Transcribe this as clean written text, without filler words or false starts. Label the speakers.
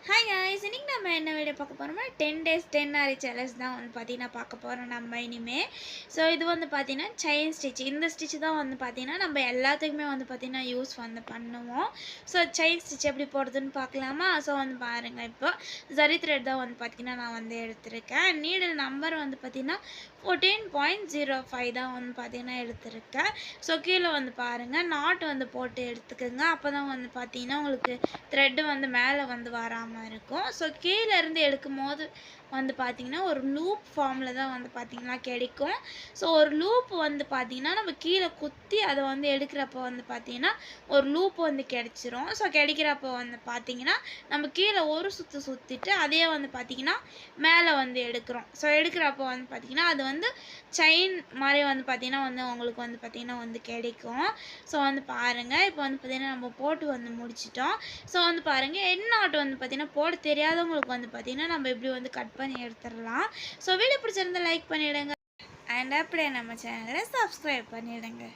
Speaker 1: Hi guys, இன்னைக்கு நம்ம என்ன வீடியோ பார்க்க போகிறோம்னா 10 days 10 ஆரி சேலஞ்ச் தான் வந்து பார்த்தீங்கன்னா பார்க்க போகிறோம் நம்ம இனிமே. ஸோ இது வந்து பார்த்தீங்கன்னா செயின் ஸ்டிச். இந்த ஸ்டிச் தான் வந்து பார்த்தீங்கன்னா நம்ம எல்லாத்துக்குமே வந்து பார்த்தீங்கன்னா யூஸ் வந்து பண்ணுவோம். ஸோ செயின் ஸ்டிச் எப்படி போடுறதுன்னு பார்க்கலாமா? ஸோ வந்து பாருங்கள், இப்போ ஜரி த்ரெட் தான் வந்து பார்த்தீங்கன்னா நான் வந்து எடுத்திருக்கேன். நீடில் நம்பர் வந்து பார்த்தீங்கன்னா 14.05 தான் வந்து பார்த்தீங்கன்னா எடுத்திருக்கேன். ஸோ கீழே வந்து பாருங்கள், நாட் வந்து போட்டு எடுத்துக்கோங்க. அப்போ தான் வந்து பார்த்தீங்கன்னா உங்களுக்கு த்ரெட்டு வந்து மேலே வந்து வராமல் இருக்கும். ஸோ கீழே இருந்து எடுக்கும்போது வந்து பார்த்தீங்கன்னா ஒரு லூப் ஃபார்மில் தான் வந்து பார்த்தீங்கன்னா கிடைக்கும். ஸோ ஒரு லூப் வந்து பார்த்தீங்கன்னா நம்ம கீழே குத்தி அதை வந்து எடுக்கிறப்போ வந்து பார்த்தீங்கன்னா ஒரு லூப் வந்து கிடைச்சிரும். ஸோ கிடைக்கிறப்போ வந்து பார்த்தீங்கன்னா நம்ம கீழே ஒரு சுற்று சுற்றிட்டு அதே வந்து பார்த்தீங்கன்னா மேலே வந்து எடுக்கிறோம். ஸோ எடுக்கிறப்போ வந்து பார்த்தீங்கன்னா அது வந்து செயின் மாதிரி வந்து பார்த்தீங்கன்னா வந்து உங்களுக்கு வந்து பார்த்தீங்கன்னா வந்து கிடைக்கும். ஸோ வந்து பாருங்கள், இப்போ வந்து பார்த்தீங்கன்னா நம்ம போட்டு வந்து முடிச்சிட்டோம். ஸோ வந்து பாருங்கள், எண்ட் நாட் வந்து பார்த்தீங்கன்னா போட தெரியாதவங்களுக்கு வந்து பார்த்தீங்கன்னா நம்ம இப்படி வந்து கட் பண்ணி எடுத்துடலாம். ஸோ வீடியோ பிடிச்சிருந்தா லைக் பண்ணிவிடுங்க அண்ட் அப்படியே நம்ம சேனலை சப்ஸ்கிரைப் பண்ணிவிடுங்க.